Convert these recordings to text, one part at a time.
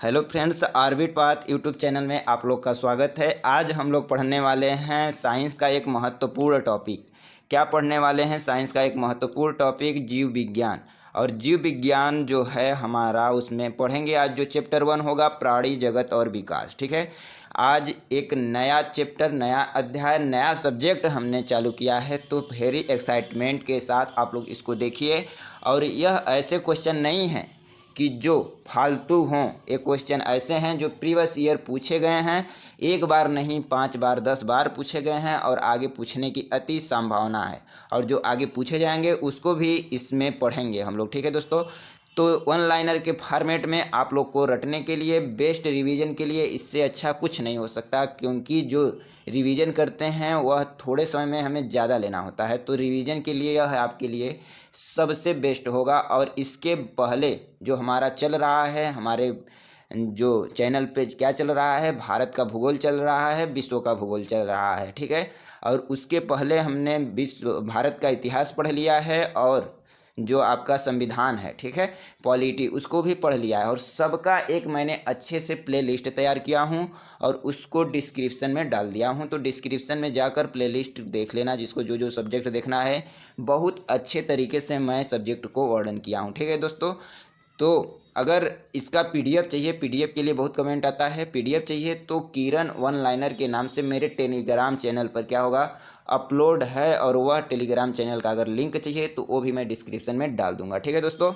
Hello friends, orbit path YouTube channel में आप लोग का स्वागत है। आज हम लोग पढ़ने वाले हैं साइंस का एक महत्वपूर्ण टॉपिक। क्या पढ़ने वाले हैं? साइंस का एक महत्वपूर्ण टॉपिक जीव विज्ञान। और जीव विज्ञान जो है हमारा, उसमें पढ़ेंगे आज जो चैप्टर 1 होगा, प्राणी जगत और विकास। ठीक है, आज एक नया चैप्टर, नया अध्याय, नया सब्जेक्ट हमने चालू किया है, तो वेरी एक्साइटमेंट के साथ आप लोग इसको देखिए। और यह ऐसे क्वेश्चन नहीं हैं कि जो फालतू हों। ये क्वेश्चन ऐसे हैं जो प्रीवियस ईयर पूछे गए हैं, एक बार नहीं 5 बार 10 बार पूछे गए हैं और आगे पूछने की अति संभावना है। और जो आगे पूछे जाएंगे उसको भी इसमें पढ़ेंगे हम लोग। ठीक है दोस्तों, तो वन लाइनर के फॉर्मेट में आप लोग को रटने के लिए, बेस्ट रिवीजन के लिए इससे अच्छा कुछ नहीं हो सकता, क्योंकि जो रिवीजन करते हैं वह थोड़े समय में हमें ज़्यादा लेना होता है। तो रिवीजन के लिए यह आपके लिए सबसे बेस्ट होगा। और इसके पहले जो हमारा चल रहा है, हमारे जो चैनल पे क्या चल रहा है, भारत का भूगोल चल रहा है, विश्व का भूगोल चल रहा है। ठीक है, और उसके पहले हमने भारत का इतिहास पढ़ लिया है, और जो आपका संविधान है, ठीक है, पॉलिटी, उसको भी पढ़ लिया है। और सबका एक मैंने अच्छे से प्ले लिस्ट तैयार किया हूँ और उसको डिस्क्रिप्शन में डाल दिया हूँ। तो डिस्क्रिप्शन में जाकर प्ले लिस्ट देख लेना, जिसको जो जो सब्जेक्ट देखना है। बहुत अच्छे तरीके से मैं सब्जेक्ट को वर्णन किया हूँ। ठीक है दोस्तों, तो अगर इसका पीडीएफ चाहिए, पीडीएफ के लिए बहुत कमेंट आता है, पीडीएफ चाहिए तो किरण वन लाइनर के नाम से मेरे टेलीग्राम चैनल पर क्या होगा, अपलोड है। और वह टेलीग्राम चैनल का अगर लिंक चाहिए तो वो भी मैं डिस्क्रिप्शन में डाल दूंगा। ठीक है दोस्तों,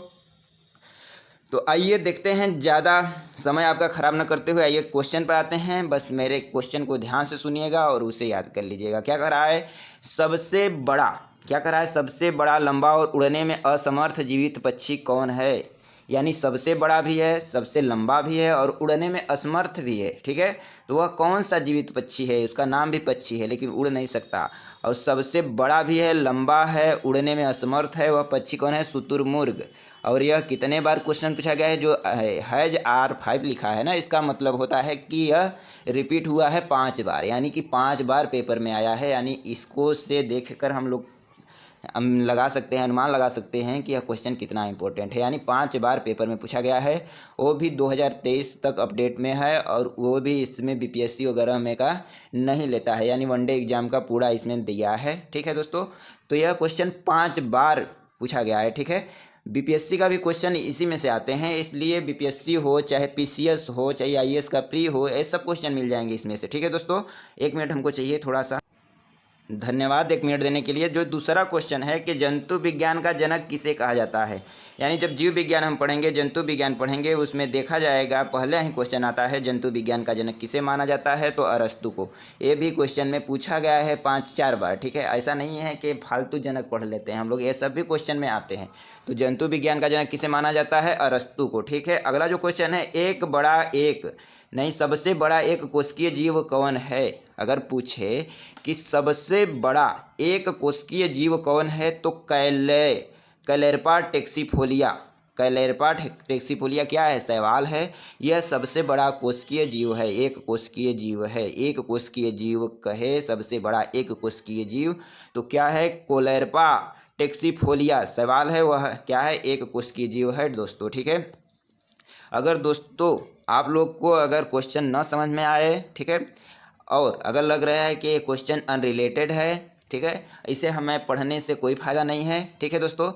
तो आइए देखते हैं, ज़्यादा समय आपका ख़राब न करते हुए आइए क्वेश्चन पर आते हैं। बस मेरे क्वेश्चन को ध्यान से सुनिएगा और उसे याद कर लीजिएगा। क्या कर रहा है? सबसे बड़ा, क्या कर रहा है? सबसे बड़ा, लंबा और उड़ने में असमर्थ जीवित पक्षी कौन है? यानी सबसे बड़ा भी है, सबसे लंबा भी है और उड़ने में असमर्थ भी है। ठीक है, तो वह कौन सा जीवित पक्षी है? उसका नाम भी पक्षी है लेकिन उड़ नहीं सकता, और सबसे बड़ा भी है, लंबा है, उड़ने में असमर्थ है। वह पक्षी कौन है? शुतुरमुर्ग। और यह कितने बार क्वेश्चन पूछा गया है? जो हैज R5 लिखा है ना, इसका मतलब होता है कि यह रिपीट हुआ है 5 बार, यानी कि 5 बार पेपर में आया है। यानी इसको से देखकर हम लगा सकते हैं, अनुमान लगा सकते हैं कि यह क्वेश्चन कितना इंपॉर्टेंट है। यानी 5 बार पेपर में पूछा गया है, वो भी 2023 तक अपडेट में है, और वो भी इसमें बीपीएससी वगैरह में का नहीं लेता है, यानी वनडे एग्जाम का पूरा इसमें दिया है। ठीक है दोस्तों, तो यह क्वेश्चन 5 बार पूछा गया है। ठीक है, बीपीएससी का भी क्वेश्चन इसी में से आते हैं, इसलिए बीपीएससी हो चाहे पीसीएस हो चाहे आईएएस का प्री हो, ये सब क्वेश्चन मिल जाएंगे इसमें से। ठीक है दोस्तों, 1 मिनट हमको चाहिए थोड़ा सा, धन्यवाद 1 मिनट देने के लिए। जो दूसरा क्वेश्चन है कि जंतु विज्ञान का जनक किसे कहा जाता है? यानी जब जीव विज्ञान हम पढ़ेंगे, जंतु विज्ञान पढ़ेंगे, उसमें देखा जाएगा, पहले ही क्वेश्चन आता है जंतु विज्ञान का जनक किसे माना जाता है, तो अरस्तु को। ये भी क्वेश्चन में पूछा गया है 5-4 बार। ठीक है, ऐसा नहीं है कि फालतू जनक पढ़ लेते हैं हम लोग, ये सब भी क्वेश्चन में आते हैं। तो जंतु विज्ञान का जनक किसे माना जाता है? अरस्तु को। ठीक है, अगला जो क्वेश्चन है, एक बड़ा एक नहीं सबसे बड़ा एक कोशिकीय जीव कौन है? अगर पूछे कि सबसे बड़ा एक कोशिकीय जीव कौन है, तो कैलेर्पा टेक्सीफोलिया। कैलेर्पा टेक्सीफोलिया क्या है? सवाल है। यह सबसे बड़ा कोशिकीय जीव है, एक कोशिकीय जीव है। एक कोशिकीय जीव कहे सबसे बड़ा एक कोशिकीय जीव, तो क्या है? कोलेर्पा टेक्सीफोलिया। सवाल है वह क्या है? एक कोशिकीय जीव है दोस्तों। ठीक है, अगर दोस्तों आप लोग को अगर क्वेश्चन न समझ में आए, ठीक है, और अगर लग रहा है कि ये क्वेश्चन अनरिलेटेड है, ठीक है, इसे हमें पढ़ने से कोई फ़ायदा नहीं है, ठीक है दोस्तों,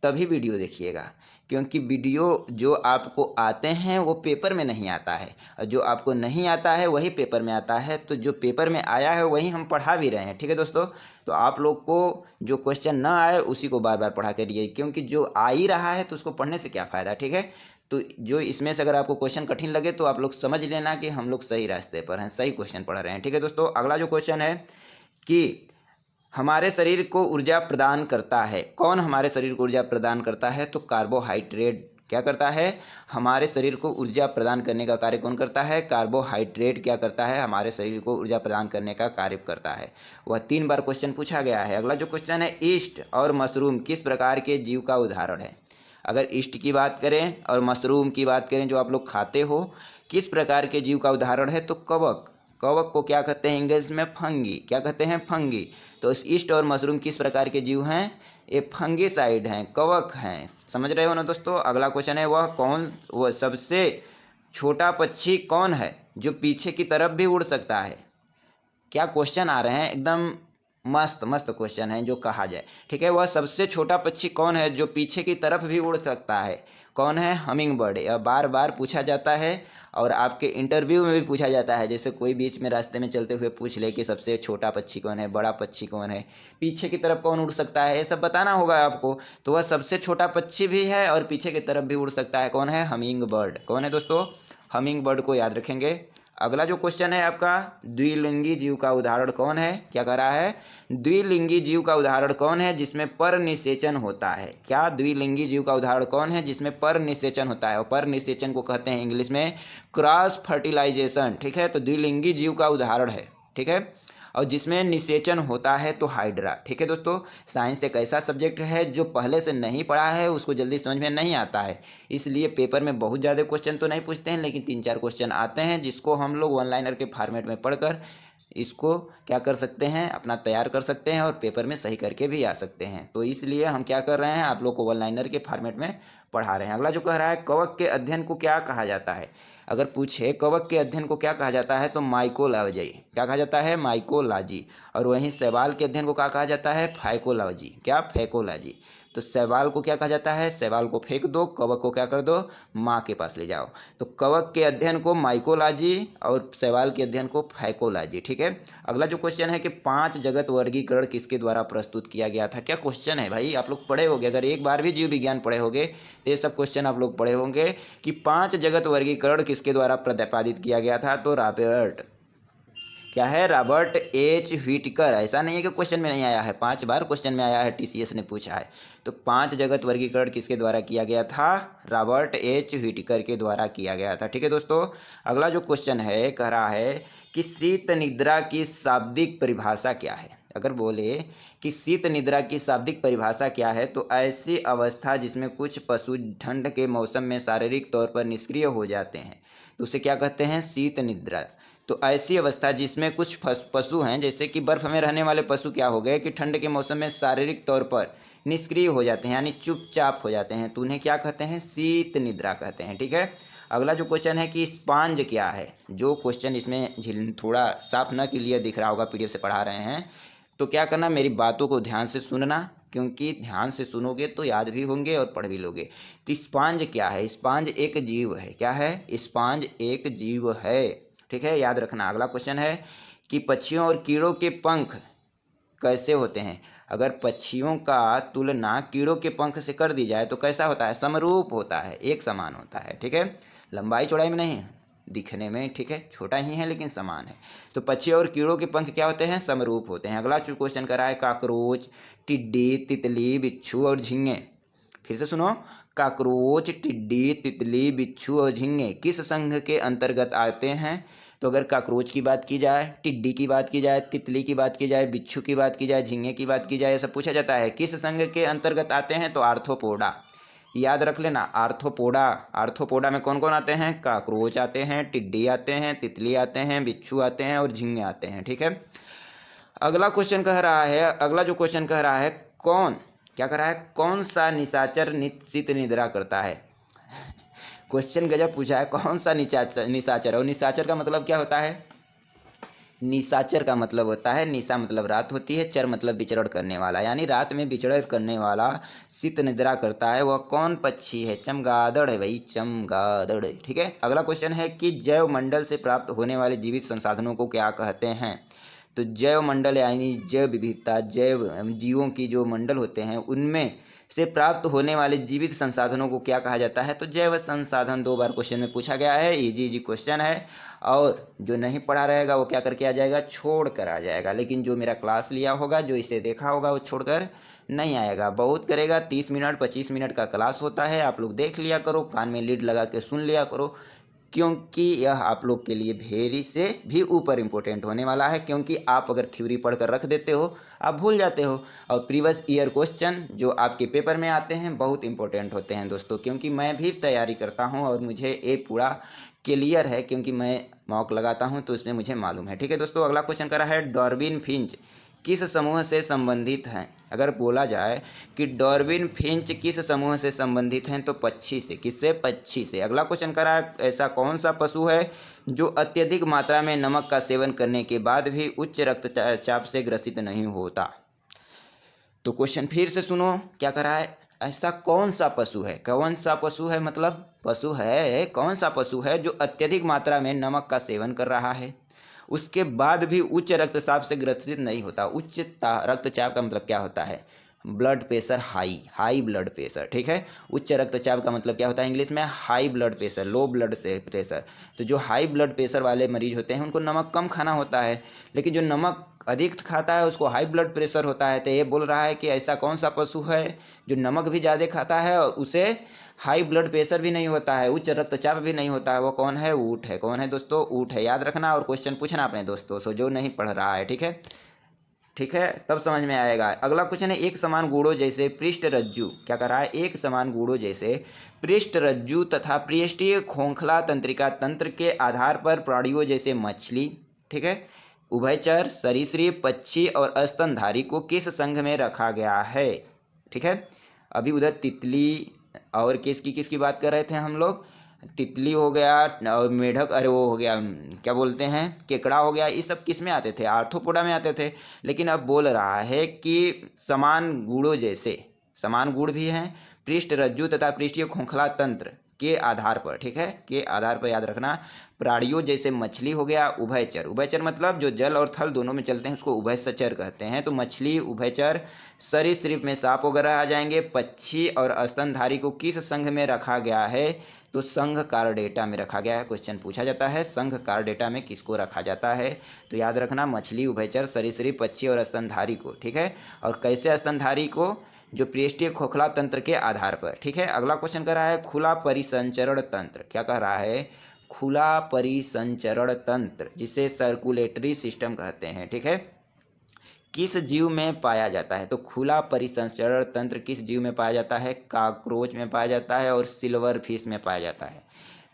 तभी वीडियो देखिएगा। क्योंकि वीडियो जो आपको आते हैं वो पेपर में नहीं आता है, और जो आपको नहीं आता है वही पेपर में आता है। तो जो पेपर में आया है वही हम पढ़ा भी रहे हैं। ठीक है दोस्तों, तो आप लोग को जो क्वेश्चन ना आए उसी को बार बार पढ़ा करिए, क्योंकि जो आ ही रहा है तो उसको पढ़ने से क्या फ़ायदा। ठीक है, तो जो इसमें से अगर आपको क्वेश्चन कठिन लगे तो आप लोग समझ लेना कि हम लोग सही रास्ते पर हैं, सही क्वेश्चन पढ़ रहे हैं। ठीक है दोस्तों, अगला जो क्वेश्चन है कि हमारे शरीर को ऊर्जा प्रदान करता है कौन? हमारे शरीर को ऊर्जा प्रदान करता है, तो कार्बोहाइड्रेट। क्या करता है? हमारे शरीर को ऊर्जा प्रदान करने का कार्य कौन करता है? कार्बोहाइड्रेट क्या करता है? हमारे शरीर को ऊर्जा प्रदान करने का कार्य करता है। वह 3 बार क्वेश्चन पूछा गया है। अगला जो क्वेश्चन है, ईस्ट और मशरूम किस प्रकार के जीव का उदाहरण है? अगर ईस्ट की बात करें और मशरूम की बात करें जो आप लोग खाते हो, किस प्रकार के जीव का उदाहरण है, तो कवक। कवक को क्या कहते हैं इंग्लिश में? फंगी। क्या कहते हैं? फंगी। तो इस ईस्ट और मशरूम किस प्रकार के जीव हैं? ये फंगीसाइड हैं, कवक हैं। समझ रहे हो ना दोस्तों। अगला क्वेश्चन है, वह सबसे छोटा पक्षी कौन है जो पीछे की तरफ भी उड़ सकता है? क्या क्वेश्चन आ रहे हैं, एकदम मस्त मस्त क्वेश्चन है जो कहा जाए, ठीक है। वह सबसे छोटा पक्षी कौन है जो पीछे की तरफ भी उड़ सकता है? कौन है? Humming bird. यह बार बार पूछा जाता है और आपके इंटरव्यू में भी पूछा जाता है। जैसे कोई बीच में रास्ते में चलते हुए पूछ ले कि सबसे छोटा पक्षी कौन है, बड़ा पक्षी कौन है, पीछे की तरफ कौन उड़ सकता है, ये सब बताना होगा आपको। तो वह सबसे छोटा पक्षी भी है और पीछे की तरफ भी उड़ सकता है। कौन है? Humming bird. कौन है दोस्तों? हमिंग बर्ड को याद रखेंगे। अगला जो क्वेश्चन है आपका, द्विलिंगी जीव का उदाहरण कौन है? क्या कह रहा है? द्विलिंगी जीव का उदाहरण कौन है जिसमें पर निषेचन होता है? क्या द्विलिंगी जीव का उदाहरण कौन है जिसमें पर निषेचन होता है? और पर निषेचन को कहते हैं इंग्लिश में क्रॉस फर्टिलाइजेशन, ठीक है। तो द्विलिंगी जीव का उदाहरण है, ठीक है, और जिसमें निषेचन होता है तो हाइड्रा, ठीक है दोस्तों। साइंस एक ऐसा सब्जेक्ट है जो पहले से नहीं पढ़ा है उसको जल्दी समझ में नहीं आता है, इसलिए पेपर में बहुत ज़्यादा क्वेश्चन तो नहीं पूछते हैं, लेकिन 3-4 क्वेश्चन आते हैं जिसको हम लोग वन लाइनर के फॉर्मेट में पढ़कर इसको क्या कर सकते हैं, अपना तैयार कर सकते हैं और पेपर में सही करके भी आ सकते हैं। तो इसलिए हम क्या कर रहे हैं, आप लोग को वन लाइनर के फॉर्मेट में पढ़ा रहे हैं। अगला जो कह रहा है, कवक के अध्ययन को क्या कहा जाता है? अगर पूछे कवक के अध्ययन को क्या कहा जाता है तो माइकोलॉजी। क्या कहा जाता है? माइकोलॉजी। और वहीं शैवाल के अध्ययन को क्या कहा जाता है? फाइकोलॉजी। क्या? फैकोलॉजी। तो शैवाल को क्या कहा जाता है? शैवाल को फेंक दो, कवक को क्या कर दो? माँ के पास ले जाओ। तो कवक के अध्ययन को माइकोलॉजी और शैवाल के अध्ययन को फाइकोलॉजी, ठीक है। अगला जो क्वेश्चन है कि 5 जगत वर्गीकरण किसके द्वारा प्रस्तुत किया गया था? क्या क्वेश्चन है भाई, आप लोग पढ़े होंगे, अगर एक बार भी जीव विज्ञान पढ़े होंगे तो ये सब क्वेश्चन आप लोग पढ़े होंगे कि 5 जगत वर्गीकरण किसके द्वारा प्रतिपादित किया गया था? तो रॉबर्ट, क्या है? Robert H Whittaker. ऐसा नहीं है कि क्वेश्चन में नहीं आया है, 5 बार क्वेश्चन में आया है, टीसीएस ने पूछा है। तो 5 जगत वर्गीकरण किसके द्वारा किया गया था? रॉबर्ट एच व्हिटकर के द्वारा किया गया था, ठीक है दोस्तों। अगला जो क्वेश्चन है, कह रहा है कि शीत निद्रा की शाब्दिक परिभाषा क्या है? अगर बोले कि शीत निद्रा की शाब्दिक परिभाषा क्या है तो ऐसी अवस्था जिसमें कुछ पशु ठंड के मौसम में शारीरिक तौर पर निष्क्रिय हो जाते हैं तो उसे क्या कहते हैं? शीत निद्रा। तो ऐसी अवस्था जिसमें कुछ पशु हैं, जैसे कि बर्फ़ में रहने वाले पशु क्या हो गए कि ठंड के मौसम में शारीरिक तौर पर निष्क्रिय हो जाते हैं, यानी चुपचाप हो जाते हैं, तो उन्हें क्या कहते हैं? शीत निद्रा कहते हैं, ठीक है। अगला जो क्वेश्चन है कि स्पांज क्या है? जो क्वेश्चन इसमें थोड़ा साफ न क्लियर दिख रहा होगा, पीडीएफ से पढ़ा रहे हैं, तो क्या करना, मेरी बातों को ध्यान से सुनना, क्योंकि ध्यान से सुनोगे तो याद भी होंगे और पढ़ भी लोगे। तो स्पांज क्या है? स्पांज एक जीव है। क्या है? स्पांज एक जीव है, ठीक है, याद रखना। अगला क्वेश्चन है कि पक्षियों और कीड़ों के पंख कैसे होते हैं? अगर पक्षियों का तुलना कीड़ों के पंख से कर दी जाए तो कैसा होता है? समरूप होता है, एक समान होता है, ठीक है, लंबाई चौड़ाई में नहीं, दिखने में, ठीक है, छोटा ही है लेकिन समान है। तो पक्षी और कीड़ों के पंख क्या होते हैं? समरूप होते हैं। अगला क्वेश्चन कर रहा है काकरोच, टिड्डी, तितली, बिच्छू और झींगे। फिर से सुनो, काकरोच, टिड्डी, तितली, बिच्छू और झींगे किस संघ के अंतर्गत आते हैं? तो अगर काकरोच की बात की जाए, टिड्डी की बात की जाए, तितली की बात की जाए, बिच्छू की बात की जाए, झींगे की बात की जाए, सब पूछा जाता है किस संघ के अंतर्गत आते हैं? तो आर्थ्रोपोडा। याद रख लेना, आर्थ्रोपोडा। आर्थ्रोपोडा में कौन कौन आते हैं? काकरोच आते हैं, टिड्डी आते हैं, तितली आते हैं, बिच्छू आते हैं और झींगे आते हैं, ठीक है। अगला क्वेश्चन कह रहा है, अगला जो क्वेश्चन कह रहा है, कौन, क्या कह रहा है, कौन सा निशाचर शीत निद्रा करता है? क्वेश्चन गजब पूछा है, कौन सा निशाचर। और निशाचर का मतलब क्या होता है? निशाचर का मतलब होता है, निशा मतलब रात होती है, चर मतलब विचरण करने वाला, यानी रात में विचरण करने वाला शीत निद्रा करता है, वह कौन पक्षी है? चमगादड़ है भाई, चमगादड़, ठीक है। अगला क्वेश्चन है कि जैव मंडल से प्राप्त होने वाले जीवित संसाधनों को क्या कहते हैं? तो जैव मंडल यानी जैव विविधता, जैव जीवों की जो मंडल होते हैं उनमें से प्राप्त होने वाले जीवित संसाधनों को क्या कहा जाता है? तो जैव संसाधन। 2 बार क्वेश्चन में पूछा गया है, इजी क्वेश्चन है, और जो नहीं पढ़ा रहेगा वो क्या करके आ जाएगा? छोड़ कर आ जाएगा। लेकिन जो मेरा क्लास लिया होगा, जो इसे देखा होगा, वो छोड़कर नहीं आएगा, बहुत करेगा। 30 मिनट 25 मिनट का क्लास होता है, आप लोग देख लिया करो, कान में लीड लगा के सुन लिया करो, क्योंकि यह आप लोग के लिए भेरी से भी ऊपर इम्पोर्टेंट होने वाला है। क्योंकि आप अगर थ्योरी पढ़ कर रख देते हो आप भूल जाते हो, और प्रीवियस ईयर क्वेश्चन जो आपके पेपर में आते हैं बहुत इंपॉर्टेंट होते हैं दोस्तों, क्योंकि मैं भी तैयारी करता हूं और मुझे ये पूरा क्लियर है, क्योंकि मैं मॉक लगाता हूं तो इसमें मुझे मालूम है, ठीक है दोस्तों। अगला क्वेश्चन करा है, डार्विन फिंच किस समूह से संबंधित हैं? अगर बोला जाए कि डार्विन फिंच किस समूह से संबंधित हैं तो पक्षी से। किससे? पक्षी से। अगला क्वेश्चन कर रहा है ऐसा कौन सा पशु है जो अत्यधिक मात्रा में नमक का सेवन करने के बाद भी उच्च रक्तचाप से ग्रसित नहीं होता? तो क्वेश्चन फिर से सुनो, क्या कर रहा है, ऐसा कौन सा पशु है? कौन सा पशु है मतलब पशु है, कौन सा पशु है जो अत्यधिक मात्रा में नमक का सेवन कर रहा है, उसके बाद भी उच्च रक्तचाप से ग्रसित नहीं होता? उच्च रक्तचाप का मतलब क्या होता है? Blood pressure high blood pressure, ठीक है। उच्च रक्तचाप का मतलब क्या होता है इंग्लिश में? High blood pressure, low blood से प्रेशर। तो जो हाई ब्लड प्रेशर वाले मरीज होते हैं उनको नमक कम खाना होता है, लेकिन जो नमक अधिक खाता है उसको हाई ब्लड प्रेशर होता है। तो ये बोल रहा है कि ऐसा कौन सा पशु है जो नमक भी ज़्यादा खाता है और उसे हाई ब्लड प्रेशर भी नहीं होता है, उच्च रक्तचाप भी नहीं होता है? वो कौन है? ऊँट है। कौन है दोस्तों? ऊँट है। याद रखना और क्वेश्चन पूछना अपने दोस्तों से जो नहीं पढ़ रहा है, ठीक है। ठीक है, तब समझ में आएगा। अगला क्वेश्चन है एक समान गुणों जैसे पृष्ठ रज्जु, क्या कर रहा है, एक समान गुणों जैसे पृष्ठ रज्जु तथा पृष्ठीय खोखला तंत्रिका तंत्र के आधार पर प्राणियों जैसे मछली, ठीक है, उभयचर, सरीसृप, पक्षी और स्तनधारी को किस संघ में रखा गया है? ठीक है, अभी उधर तितली और किसकी बात कर रहे थे हम लोग? तितली हो गया और मेढक, अरे वो हो गया क्या बोलते हैं, केकड़ा हो गया, ये सब किस में आते थे? आर्थ्रोपोडा में आते थे। लेकिन अब बोल रहा है कि समान गुणों जैसे, समान गुण भी हैं पृष्ठ रज्जु तथा पृष्ठीय खोखला तंत्र के आधार पर, ठीक है, के आधार पर याद रखना। प्राणियों जैसे मछली हो गया, उभयचर, उभयचर मतलब जो जल और थल दोनों में चलते हैं उसको उभयचर कहते हैं। तो मछली, उभयचर, सरीसृप में सांप वगैरह आ जाएंगे। पक्षी और स्तनधारी को किस संघ में रखा गया है? तो संघ कार्डेटा में रखा गया है। क्वेश्चन पूछा जाता है संघ कार्डेटा में किसको रखा जाता है? तो याद रखना मछली, उभयचर, सरीसृप, पक्षी और स्तनधारी को, ठीक है। और कैसे स्तनधारी को? जो पृष्ठीय खोखला तंत्र के आधार पर, ठीक है। अगला क्वेश्चन कर रहा है खुला परिसंचरण तंत्र, क्या कह रहा है? खुला परिसंचरण तंत्र, जिसे सर्कुलेटरी सिस्टम कहते हैं, ठीक है, किस जीव में पाया जाता है? तो खुला परिसंचरण तंत्र किस जीव में पाया जाता है? कॉकरोच में पाया जाता है और सिल्वर फिश में पाया जाता है।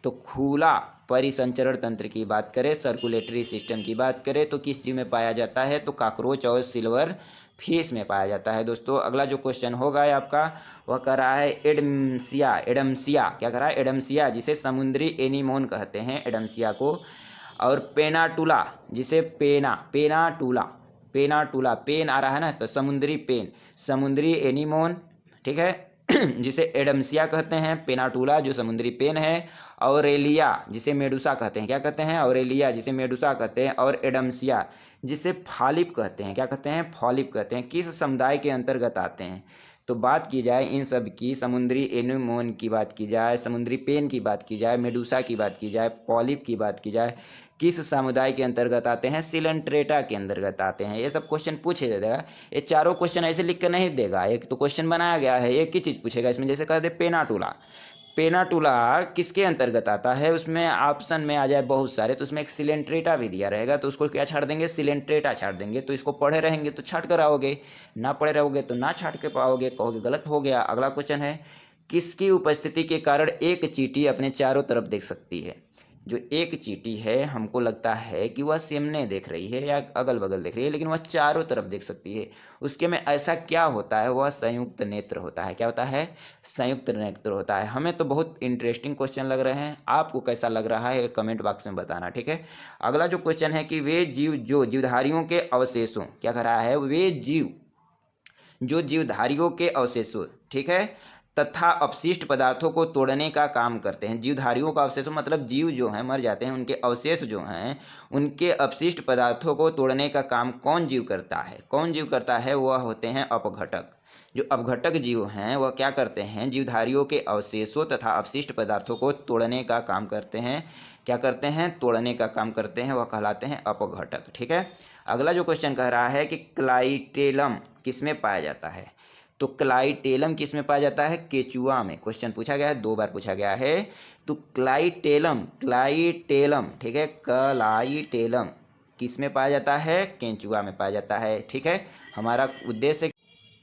तो खुला परिसंचरण तंत्र की बात करें, सर्कुलेटरी सिस्टम की बात करें तो किस जीव में पाया जाता है? तो कॉकरोच और सिल्वर फिश में पाया जाता है। दोस्तों अगला जो क्वेश्चन होगा आपका वह कर रहा है एडम्सिया, एडम्सिया, क्या कर रहा है? एडम्सिया, जिसे समुद्री एनीमोन कहते हैं, एडम्सिया को। और पेनाटुला, जिसे पेनाटुला, पेनाटुला, पेन आ रहा है ना, तो समुद्री पेन, समुद्री एनीमोन, ठीक है, जिसे एडम्सिया कहते हैं। पेनाटुला जो समुद्री पेन है। ऑरेलिया जिसे मेडुसा कहते हैं, क्या कहते हैं? ऑरेलिया जिसे मेडुसा कहते हैं। और एडम्सिया जिसे फॉलिप कहते हैं, क्या कहते हैं? फॉलिप कहते हैं। किस समुदाय के अंतर्गत आते हैं? तो बात की जाए इन सब की, समुद्री एनीमोन की बात की जाए, समुद्री पेन की बात की जाए, मेडुसा की बात की जाए, पॉलिप की बात की जाए, किस समुदाय के अंतर्गत आते हैं? सिलेंट्रेटा के अंतर्गत आते हैं। ये सब क्वेश्चन पूछे देगा। ये चारों क्वेश्चन ऐसे लिख कर नहीं देगा, एक तो क्वेश्चन बनाया गया है, एक ही चीज़ पूछेगा इसमें। जैसे कह दे पेनाटुला, पेनाटुला किसके अंतर्गत आता है? उसमें ऑप्शन में आ जाए बहुत सारे, तो उसमें एक सिलेंट्रेटा भी दिया रहेगा, तो उसको क्या छाड़ देंगे? सिलेंट्रेटा छाड़ देंगे। तो इसको पढ़े रहेंगे तो छाट कर आओगे, ना पढ़े रहोगे तो ना छाट के पाओगे, कहोगे गलत हो गया। अगला क्वेश्चन है किसकी उपस्थिति के कारण एक चींटी अपने चारों तरफ देख सकती है? जो एक चींटी है हमको लगता है कि वह सामने देख रही है या अगल बगल देख रही है, लेकिन वह चारों तरफ देख सकती है। उसके में ऐसा क्या होता है? वह संयुक्त नेत्र होता है। क्या होता है? संयुक्त नेत्र होता है। हमें तो बहुत इंटरेस्टिंग क्वेश्चन लग रहे हैं, आपको कैसा लग रहा है कमेंट बॉक्स में बताना, ठीक है। अगला जो क्वेश्चन है कि वे जीव जो जीवधारियों के अवशेषों, क्या कह रहा है? वे जीव जो जीवधारियों के अवशेषों, ठीक है, तथा अपशिष्ट पदार्थों को तोड़ने का काम करते हैं। जीवधारियों का अवशेषों मतलब जीव जो हैं मर जाते हैं, उनके अवशेष जो हैं, उनके अपशिष्ट पदार्थों को तोड़ने का काम कौन जीव करता है? कौन जीव करता है? वह होते हैं अपघटक। जो अपघटक जीव हैं वह क्या करते हैं? जीवधारियों के अवशेषों तथा अपशिष्ट पदार्थों को तोड़ने का काम करते हैं। क्या करते हैं? तोड़ने का काम करते हैं, वह कहलाते हैं अपघटक, ठीक है। अगला जो क्वेश्चन कह रहा है कि क्लाइटेलम किसमें पाया जाता है? तो क्लाइटेलम किस में पाया जाता है? केचुआ में। क्वेश्चन पूछा गया है, 2 बार पूछा गया है। तो क्लाइटेलम, क्लाइटेलम, ठीक है, क्लाइटेलम किस में पाया जाता है? केंचुआ में पाया जाता है, ठीक है। हमारा उद्देश्य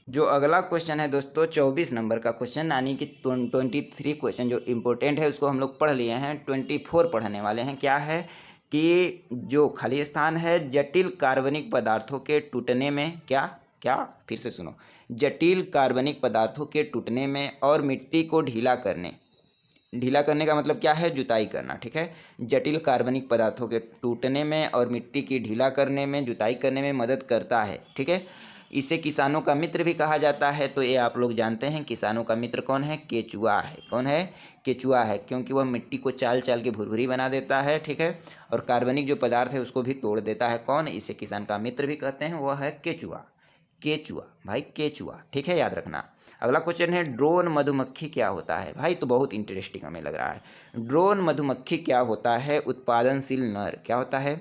जो अगला क्वेश्चन है दोस्तों 24 नंबर का क्वेश्चन, यानी कि 23 क्वेश्चन जो इम्पोर्टेंट है उसको हम लोग पढ़ लिए हैं, 24 पढ़ने वाले हैं। क्या है कि जो खाली स्थान है जटिल कार्बनिक पदार्थों के टूटने में क्या क्या फिर से सुनो, जटिल कार्बनिक पदार्थों के टूटने में और मिट्टी को ढीला करने का मतलब क्या है, जुताई करना। ठीक है, जटिल कार्बनिक पदार्थों के टूटने में और मिट्टी की ढीला करने में, जुताई करने में मदद करता है। ठीक है, इसे किसानों का मित्र भी कहा जाता है। तो ये आप लोग जानते हैं, किसानों का मित्र कौन है, केचुआ है। कौन है, केचुआ है, क्योंकि वह मिट्टी को चाल चाल के भुरभुरी बना देता है। ठीक है, और कार्बनिक जो पदार्थ है उसको भी तोड़ देता है। कौन, इसे किसान का मित्र भी कहते हैं, वह है केचुआ। केचुआ भाई, केचुआ। ठीक है, याद रखना। अगला क्वेश्चन है, ड्रोन मधुमक्खी क्या होता है। भाई तो बहुत इंटरेस्टिंग हमें लग रहा है। ड्रोन मधुमक्खी क्या होता है, उत्पादनशील नर। क्या होता है,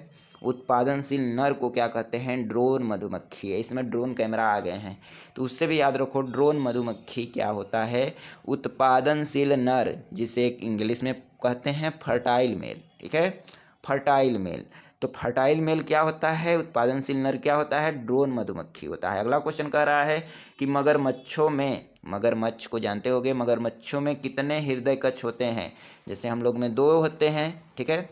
उत्पादनशील नर को क्या कहते हैं, ड्रोन मधुमक्खी। इसमें ड्रोन कैमरा आ गए हैं तो उससे भी याद रखो, ड्रोन मधुमक्खी क्या होता है, उत्पादनशील नर, जिसे इंग्लिश में कहते हैं फर्टाइल मेल। ठीक है, फर्टाइल मेल। तो फर्टाइल मेल क्या होता है, उत्पादनशील नर क्या होता है, ड्रोन मधुमक्खी होता है। अगला क्वेश्चन कह रहा है कि मगरमच्छों में, मगरमच्छ को जानते होंगे, मगरमच्छों में कितने हृदय कक्ष होते हैं। जैसे हम लोग में 2 होते हैं। ठीक है,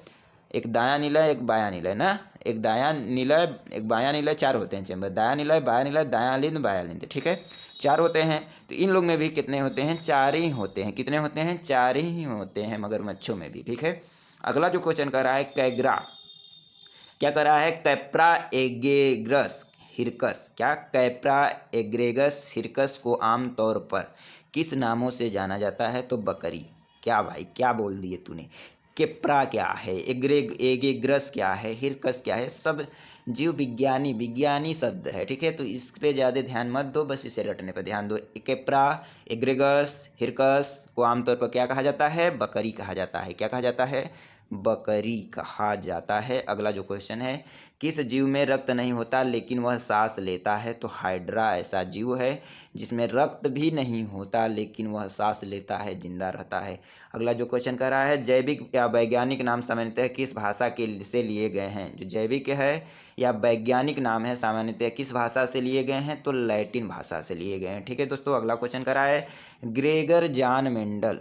एक दायां निलय एक बायां निलय ना, एक दायां निलय एक बायां निलय, 4 होते हैं चैम्बर, दायां निलय बायां निलय दायां लिंद बायां लिंद। ठीक है, 4 होते हैं। तो इन लोग में भी कितने होते हैं, 4 ही होते हैं। कितने होते हैं, 4 ही होते हैं मगरमच्छों में भी। ठीक है, अगला जो क्वेश्चन कर रहा है, कैग्रा क्या कर रहा है, कैप्रा एग्रेगस हिरकस। क्या, कैप्रा एग्रेगस हिरकस को आमतौर पर किस नामों से जाना जाता है, तो बकरी। क्या भाई, क्या बोल दिए तूने। केप्रा क्या है, एगेग्रस क्या है, हिरकस क्या है, सब जीव विज्ञानी शब्द है। ठीक है, तो इस पे ज़्यादा ध्यान मत दो, बस इसे रटने पर ध्यान दो। केप्रा एग्रेगस हिरकस को आमतौर पर क्या कहा जाता है, बकरी कहा जाता है। क्या कहा जाता है, बकरी कहा जाता है। अगला जो क्वेश्चन है, किस जीव में रक्त नहीं होता लेकिन वह सांस लेता है, तो हाइड्रा ऐसा जीव है जिसमें रक्त भी नहीं होता लेकिन वह सांस लेता है, जिंदा रहता है। अगला जो क्वेश्चन कर रहा है, जैविक या वैज्ञानिक नाम सामान्यतः किस भाषा के से लिए गए हैं। जो जैविक है या वैज्ञानिक नाम है सामान्यतः किस भाषा से लिए गए हैं, तो लैटिन भाषा से लिए गए हैं। ठीक है दोस्तों, अगला क्वेश्चन कर रहा है, ग्रेगर जान मेंडल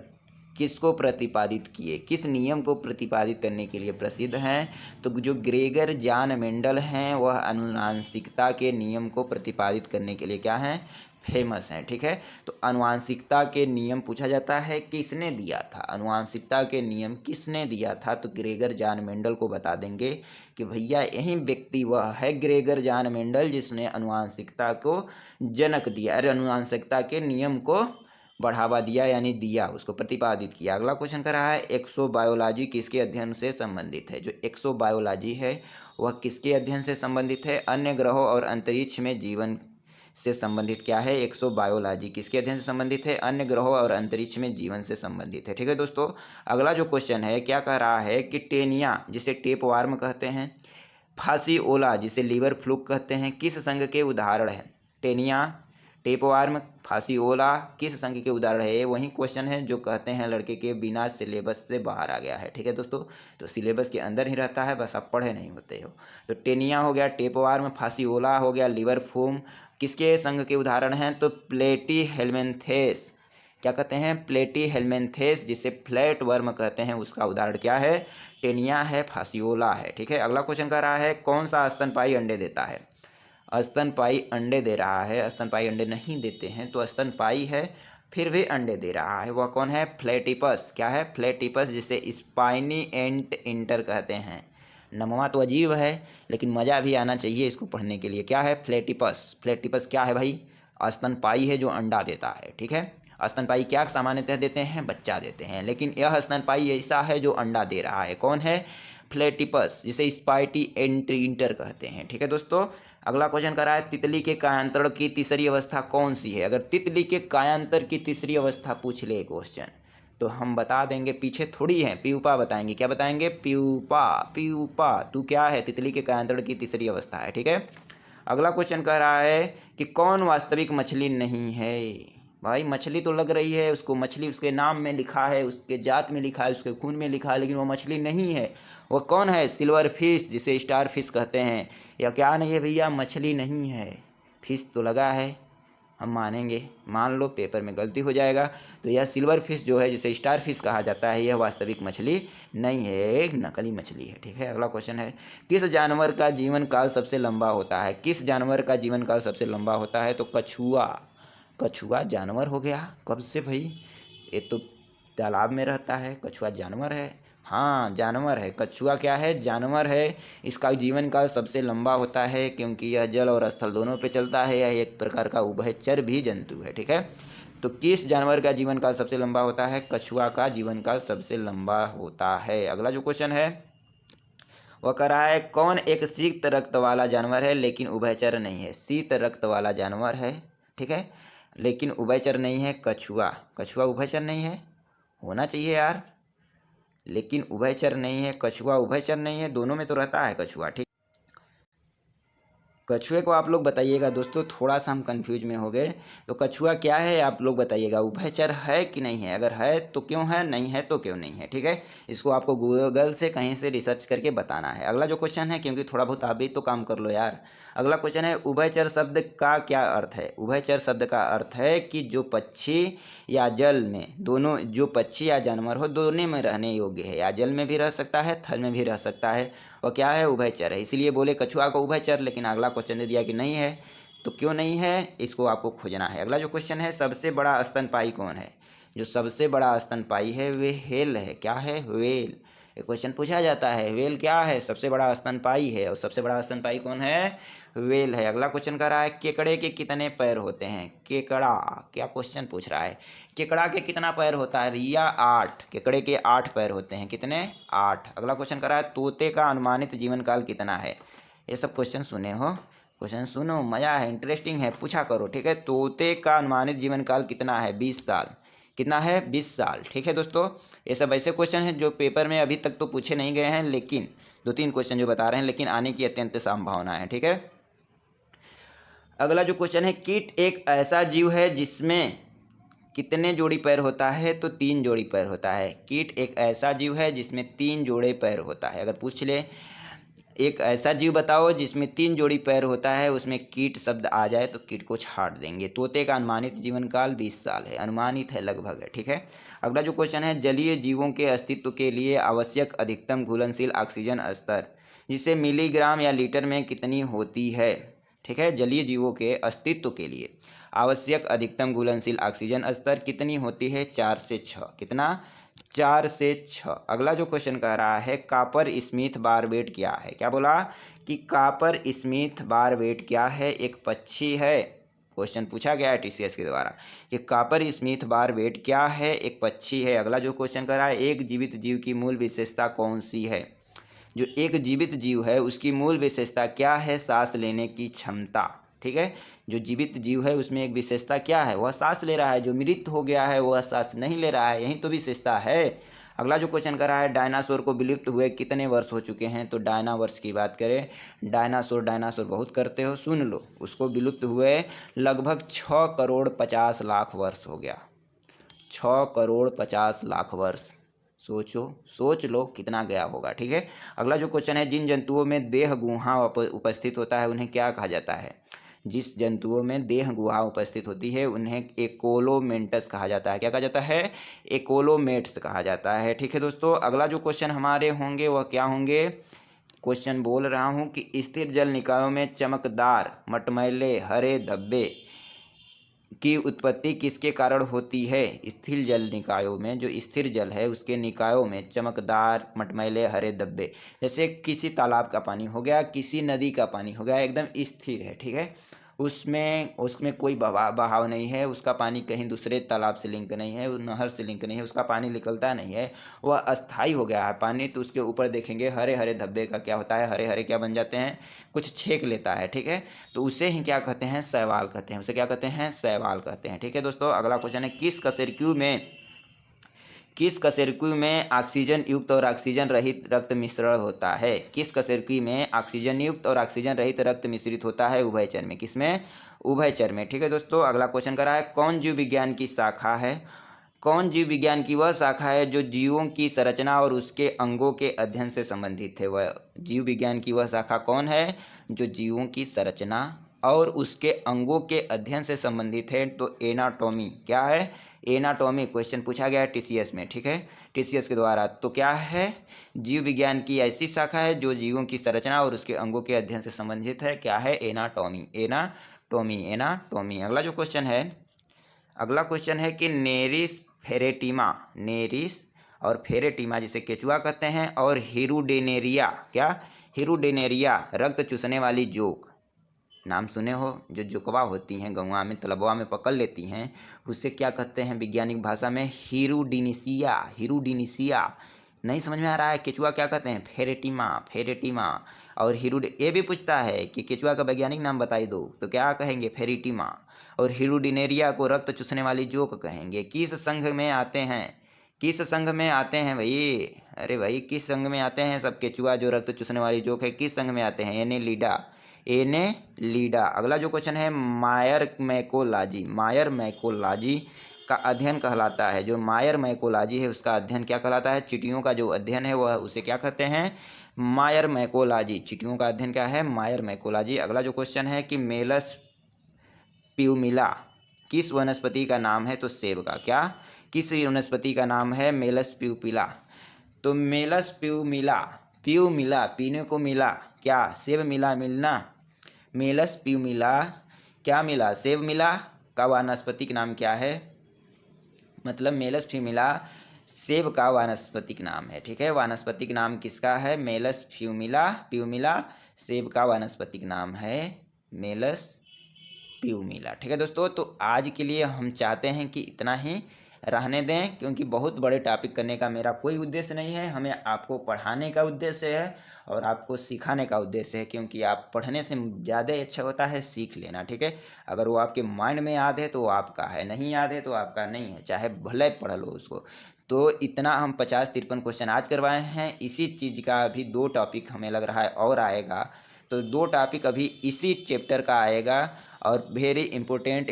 किसको प्रतिपादित किए, किस नियम को प्रतिपादित करने के लिए प्रसिद्ध हैं, तो जो ग्रेगर जान मेंडल हैं वह आनुवांशिकता के नियम को प्रतिपादित करने के लिए क्या हैं, फेमस हैं। ठीक है, तो आनुवांशिकता के नियम पूछा जाता है किसने दिया था, आनुवांशिकता के नियम किसने दिया था, तो ग्रेगर जान मेंडल को बता देंगे कि भैया यही व्यक्ति वह है ग्रेगर जान मेंडल जिसने आनुवांशिकता को जनक दिया, अरे आनुवांशिकता के नियम को बढ़ावा दिया, यानी दिया, उसको प्रतिपादित किया। अगला क्वेश्चन कर रहा है, एक्सोबायोलॉजी किसके अध्ययन से संबंधित है। जो एक्सोबायोलॉजी है वह किसके अध्ययन से संबंधित है, अन्य ग्रहों और अंतरिक्ष में जीवन से संबंधित क्या है, एक्सोबायोलॉजी किसके अध्ययन से संबंधित है, अन्य ग्रहों और अंतरिक्ष में जीवन से संबंधित है। ठीक है दोस्तों, अगला जो क्वेश्चन है क्या कह रहा है कि टेनिया जिसे टेप वार्म कहते हैं, फासिओला जिसे लीवर फ्लूक कहते हैं, किस संघ के उदाहरण है। टेनिया, टेपवार्म, फासिओला किस संघ के उदाहरण है। ये वही क्वेश्चन है जो कहते हैं लड़के के बिना सिलेबस से बाहर आ गया है। ठीक है दोस्तों, तो सिलेबस के अंदर ही रहता है, बस आप पढ़े नहीं होते हो। तो टेनिया हो गया, टेपवार्म, फासिओला हो गया, लिवर फ्लूक किसके संघ के उदाहरण हैं, तो प्लेटी हेलमेंथेस, क्या कहते हैं, प्लेटी हेलमेंथेस जिसे फ्लैट वर्म कहते हैं, उसका उदाहरण क्या है, टेनिया है, फासिओला है। ठीक है, अगला क्वेश्चन कह रहा है, कौन सा स्तनपायी अंडे देता है। स्तनपायी अंडे दे रहा है, स्तनपायी अंडे नहीं देते हैं, तो स्तनपायी है फिर भी अंडे दे रहा है, वह कौन है, प्लेटिपस। क्या है, प्लेटिपस जिसे स्पाइनी एंट इंटर कहते हैं। नमवा तो अजीब है लेकिन मज़ा भी आना चाहिए इसको पढ़ने के लिए। क्या है, प्लेटिपस। प्लेटिपस क्या है भाई, स्तनपायी है जो अंडा देता है। ठीक है, स्तनपायी क्या सामान्यतः देते हैं, बच्चा देते हैं, लेकिन यह स्तनपायी ऐसा है जो अंडा दे रहा है। कौन है, प्लेटिपस जिसे स्पाइटी इंटर कहते हैं। ठीक है दोस्तों, अगला क्वेश्चन कर रहा है, तितली के कायांतरण की तीसरी अवस्था कौन सी है। अगर तितली के कायांतर की तीसरी अवस्था पूछ ले क्वेश्चन तो हम बता देंगे, पीछे थोड़ी है, प्यूपा बताएंगे। क्या बताएंगे, प्यूपा। प्यूपा तू क्या है, तितली के कायांतरण की तीसरी अवस्था है। ठीक है, अगला क्वेश्चन कह रहा है कि कौन वास्तविक मछली नहीं है। भाई मछली तो लग रही है उसको, मछली उसके नाम में लिखा है, उसके जात में लिखा है, उसके खून में लिखा है, लेकिन वो मछली नहीं है। वो कौन है, सिल्वर फिश जिसे स्टार फिश कहते हैं। या क्या नहीं है भैया, मछली नहीं है, फिश तो लगा है, हम मानेंगे, मान लो पेपर में गलती हो जाएगा। तो यह सिल्वर फिश जो है, जिसे स्टार फिश कहा जाता है, यह वास्तविक मछली नहीं है, एक नकली मछली है। ठीक है, अगला क्वेश्चन है, किस जानवर का जीवन काल सबसे लंबा होता है? किस जानवर का जीवन काल सबसे लंबा होता है? तो कछुआ। कछुआ जानवर हो गया कब से भाई? ये तो तालाब में रहता है, कछुआ जानवर है। हाँ जानवर है, कछुआ क्या है? जानवर है। इसका जीवन काल सबसे लंबा होता है क्योंकि यह जल और स्थल दोनों पे चलता है। यह एक प्रकार का उभयचर भी जंतु है। ठीक है, तो किस जानवर का जीवन काल सबसे लंबा होता है? कछुआ का जीवन काल सबसे लंबा होता है। अगला जो क्वेश्चन है वह कह रहा है, कौन एक शीत रक्त वाला जानवर है लेकिन उभयचर नहीं है? शीत रक्त वाला जानवर है, ठीक है, लेकिन उभयचर नहीं है। कछुआ। कछुआ उभयचर नहीं है, होना चाहिए यार, लेकिन उभयचर नहीं है। कछुआ उभयचर नहीं है, दोनों में तो रहता है कछुआ। ठीक, कछुए को आप लोग बताइएगा दोस्तों, थोड़ा सा हम कंफ्यूज में हो गए। तो कछुआ क्या है आप लोग बताइएगा, उभयचर है कि नहीं है? अगर है तो क्यों है, नहीं है तो क्यों नहीं है? ठीक है, इसको आपको गूगल से कहीं से रिसर्च करके बताना है। अगला जो क्वेश्चन है, क्योंकि थोड़ा बहुत आप भी तो काम कर लो यार। अगला क्वेश्चन है, उभयचर शब्द का क्या अर्थ है? उभयचर शब्द का अर्थ है कि जो पक्षी या जल में दोनों, जो पक्षी या जानवर हो दोनों में रहने योग्य है, या जल में भी रह सकता है, थल में भी रह सकता है, और क्या है? उभयचर है। इसलिए बोले कछुआ को उभयचर। लेकिन अगला क्वेश्चन दे दिया कि नहीं है, तो क्यों नहीं है इसको आपको खोजना है। अगला जो क्वेश्चन है, सबसे बड़ा स्तनपायी कौन है? जो सबसे बड़ा स्तनपायी है वे हेल है। क्या है? वेल। ये क्वेश्चन पूछा जाता है, वेल क्या है? सबसे बड़ा स्तनपायी है, और सबसे बड़ा स्तनपायी कौन है? वेल है। अगला क्वेश्चन कह रहा है, केकड़े के कितने पैर होते हैं? केकड़ा, क्या क्वेश्चन पूछ रहा है? केकड़ा के कितना पैर होता है भैया? 8। केकड़े के 8 पैर होते हैं। कितने? 8। अगला क्वेश्चन कर रहा है, तोते का अनुमानित जीवन काल कितना है? ये सब क्वेश्चन सुने हो? क्वेश्चन सुनो, मजा है, इंटरेस्टिंग है, पूछा करो। ठीक है, तोते का अनुमानित जीवन काल कितना है? 20 साल। कितना है? 20 साल। ठीक है दोस्तों, ये सब ऐसे क्वेश्चन हैं जो पेपर में अभी तक तो पूछे नहीं गए हैं, लेकिन 2-3 क्वेश्चन जो बता रहे हैं, लेकिन आने की अत्यंत संभावना है। ठीक है, अगला जो क्वेश्चन है, कीट एक ऐसा जीव है जिसमें कितने जोड़ी पैर होता है? तो 3 जोड़ी पैर होता है। कीट एक ऐसा जीव है जिसमें 3 जोड़े पैर होता है। अगर पूछ ले एक ऐसा जीव बताओ जिसमें 3 जोड़ी पैर होता है, उसमें कीट शब्द आ जाए तो कीट को छाट देंगे। तोते का अनुमानित जीवन काल 20 साल है, अनुमानित है, लगभग है। ठीक है, अगला जो क्वेश्चन है, जलीय जीवों के अस्तित्व के लिए आवश्यक अधिकतम घुलनशील ऑक्सीजन स्तर, जिसे मिलीग्राम या लीटर में कितनी होती है? ठीक है, जलीय जीवों के अस्तित्व के लिए आवश्यक अधिकतम घुलनशील ऑक्सीजन स्तर कितनी होती है? 4 से 6। कितना? 4 से 6। अगला जो क्वेश्चन कह रहा है, कापर स्मिथ बारबेट क्या है? क्या बोला कि कापर स्मिथ बारबेट क्या है? एक पक्षी है। क्वेश्चन पूछा गया है टीसीएस के द्वारा कि कापर स्मिथ बारबेट क्या है? एक पक्षी है। अगला जो क्वेश्चन कह रहा है, एक जीवित जीव की मूल विशेषता कौन सी है? जो एक जीवित जीव है उसकी मूल विशेषता क्या है? सांस लेने की क्षमता। ठीक है, जो जीवित जीव है उसमें एक विशेषता क्या है? वह सांस ले रहा है। जो मृत हो गया है वह सांस नहीं ले रहा है, यही तो विशेषता है। अगला जो क्वेश्चन कर रहा है, डायनासोर को विलुप्त हुए कितने वर्ष हो चुके हैं? तो डायनावर्स की बात करें, डायनासोर बहुत करते हो, सुन लो, उसको विलुप्त हुए लगभग 6 करोड़ 50 लाख वर्ष हो गया। 6 करोड़ 50 लाख वर्ष। सोचो, सोच लो कितना गया होगा। ठीक है, अगला जो क्वेश्चन है, जिन जंतुओं में देह गुहा उपस्थित होता है उन्हें क्या कहा जाता है? जिस जंतुओं में देह गुहा उपस्थित होती है उन्हें एकोलोमेंटस कहा जाता है। क्या कहा जाता है? एकोलोमेट्स कहा जाता है। ठीक है दोस्तों, अगला जो क्वेश्चन हमारे होंगे वह क्या होंगे? क्वेश्चन बोल रहा हूँ कि स्थिर जल निकायों में चमकदार मटमैले हरे धब्बे की उत्पत्ति किसके कारण होती है? स्थिर जल निकायों में, जो स्थिर जल है उसके निकायों में चमकदार मटमैले हरे धब्बे, जैसे किसी तालाब का पानी हो गया, किसी नदी का पानी हो गया, एकदम स्थिर है। ठीक है, उसमें कोई बहाव नहीं है, उसका पानी कहीं दूसरे तालाब से लिंक नहीं है, नहर से लिंक नहीं है, उसका पानी निकलता नहीं है, वह अस्थाई हो गया है पानी। तो उसके ऊपर देखेंगे हरे हरे धब्बे का क्या होता है? हरे हरे क्या बन जाते हैं? कुछ छेक लेता है। ठीक है, तो उसे ही क्या कहते हैं? शैवाल कहते हैं। उसे क्या कहते हैं? शैवाल कहते हैं। ठीक है दोस्तों, अगला क्वेश्चन है, किस कशेरुकी में ऑक्सीजन युक्त और ऑक्सीजन रहित रक्त मिश्रण होता है? किस कशेरुकी में ऑक्सीजन युक्त और ऑक्सीजन रहित रक्त मिश्रित होता है? उभयचर में। किसमें? उभयचर में। ठीक है दोस्तों, अगला क्वेश्चन कर रहा है, कौन जीव विज्ञान की शाखा है? कौन जीव विज्ञान की वह शाखा है जो जीवों की संरचना और उसके अंगों के अध्ययन से संबंधित है? वह जीव विज्ञान की वह शाखा कौन है जो जीवों की संरचना और उसके अंगों के अध्ययन से संबंधित है तो एनाटॉमी। क्या है? एनाटॉमी। क्वेश्चन पूछा गया है टीसीएस में, ठीक है, टीसीएस के द्वारा। तो क्या है? जीव विज्ञान की ऐसी शाखा है जो जीवों की संरचना और उसके अंगों के अध्ययन से संबंधित है। क्या है? एनाटॉमी। Anatomy, anatomy. अगला क्वेश्चन है कि नेरिस फेरेटिमा, नेरिस और फेरेटिमा जिसे केचुआ कहते हैं, और हिरुडेनेरिया, क्या? हिरुडेनेरिया, रक्त चूसने वाली जोक। नाम सुने हो, जो जोकवा होती हैं गौवा में, तलबवा में पकड़ लेती हैं, उससे क्या कहते हैं वैज्ञानिक भाषा में? हिरुडिनिसिया। हिरुडिनिसिया। नहीं समझ में आ रहा है? केचुआ क्या कहते हैं? Pheretima, Pheretima. और ये भी पूछता है कि केचुआ का वैज्ञानिक नाम बताई दो, तो क्या कहेंगे? फेरेटिमा। और हिरुडिनेरिया को रक्त चूसने वाली जोक कहेंगे। किस संघ में आते हैं? किस संघ में आते हैं भाई? अरे भाई, किस संघ में आते हैं सब केचुआ जो रक्त चूसने वाली जोक है? किस संघ में आते हैं? Annelida, Annelida. अगला जो क्वेश्चन है, मायर मैकोलॉजी। मायर मैकोलॉजी का अध्ययन कहलाता है, जो मायर मैकोलॉजी है उसका अध्ययन क्या कहलाता है? चींटियों का जो अध्ययन है वह उसे क्या कहते हैं? मायर मैकोलॉजी। चींटियों का अध्ययन क्या है? मायर मैकोलॉजी। अगला जो क्वेश्चन है कि मेलस प्यूमिला किस वनस्पति का नाम है? तो सेब का। क्या? किस वनस्पति का नाम है? मेलस प्यूपिला। तो मेलस प्यूमिला, प्यूमिला, पीने को मिला, क्या? सेब मिला, मिलना। मेलस प्यूमिला, क्या मिला? सेब मिला। का वानस्पतिक नाम क्या है? मतलब मेलस फ्यूमिला सेब का वानस्पतिक नाम है, ठीक है। वानस्पतिक नाम किसका है? मेलस फ्यूमिला। प्यूमिला सेब का वानस्पतिक नाम है मेलस प्यूमिला, ठीक है दोस्तों। तो आज के लिए हम चाहते हैं कि इतना ही रहने दें, क्योंकि बहुत बड़े टॉपिक करने का मेरा कोई उद्देश्य नहीं है। हमें आपको पढ़ाने का उद्देश्य है और आपको सिखाने का उद्देश्य है, क्योंकि आप पढ़ने से ज़्यादा अच्छा होता है सीख लेना, ठीक है। अगर वो आपके माइंड में याद है तो वो आपका है, नहीं याद है तो आपका नहीं है, चाहे भले पढ़ लो उसको। तो इतना हम 50-53 क्वेश्चन आज करवाए हैं। इसी चीज़ का अभी 2 टॉपिक हमें लग रहा है और आएगा। तो 2 टॉपिक अभी इसी चैप्टर का आएगा और वेरी इंपॉर्टेंट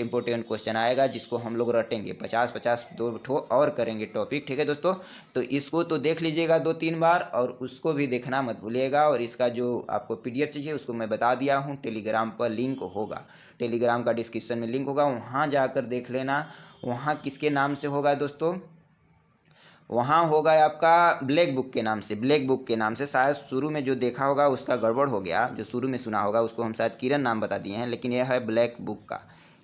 क्वेश्चन आएगा, जिसको हम लोग रटेंगे 50-50 2 ठो और करेंगे टॉपिक, ठीक है दोस्तों। तो इसको तो देख लीजिएगा 2-3 बार और उसको भी देखना मत भूलिएगा। और इसका जो आपको PDF चाहिए उसको मैं बता दिया हूँ, टेलीग्राम पर लिंक होगा, टेलीग्राम का डिस्क्रिप्शन में लिंक होगा, वहाँ जाकर देख लेना। वहाँ किसके नाम से होगा दोस्तों? वहाँ होगा आपका ब्लैक बुक के नाम से, ब्लैक बुक के नाम से। शायद शुरू में जो देखा होगा उसका गड़बड़ हो गया, जो शुरू में सुना होगा उसको हम शायद किरण नाम बता दिए हैं, लेकिन यह है ब्लैक बुक का।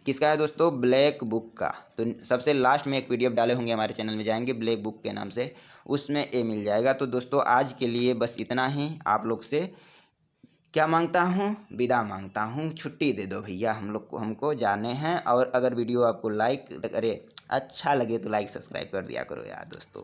किसका है दोस्तों? ब्लैक बुक का। तो सबसे लास्ट में एक PDF डाले होंगे हमारे चैनल में, जाएंगे ब्लैक बुक के नाम से, उसमें ये मिल जाएगा। तो दोस्तों आज के लिए बस इतना ही। आप लोग से क्या मांगता हूँ? विदा मांगता हूँ, छुट्टी दे दो भैया, हम लोग को, हमको जाने हैं। और अगर वीडियो आपको लाइक अच्छा लगे तो लाइक सब्सक्राइब कर दिया करो यार दोस्तों।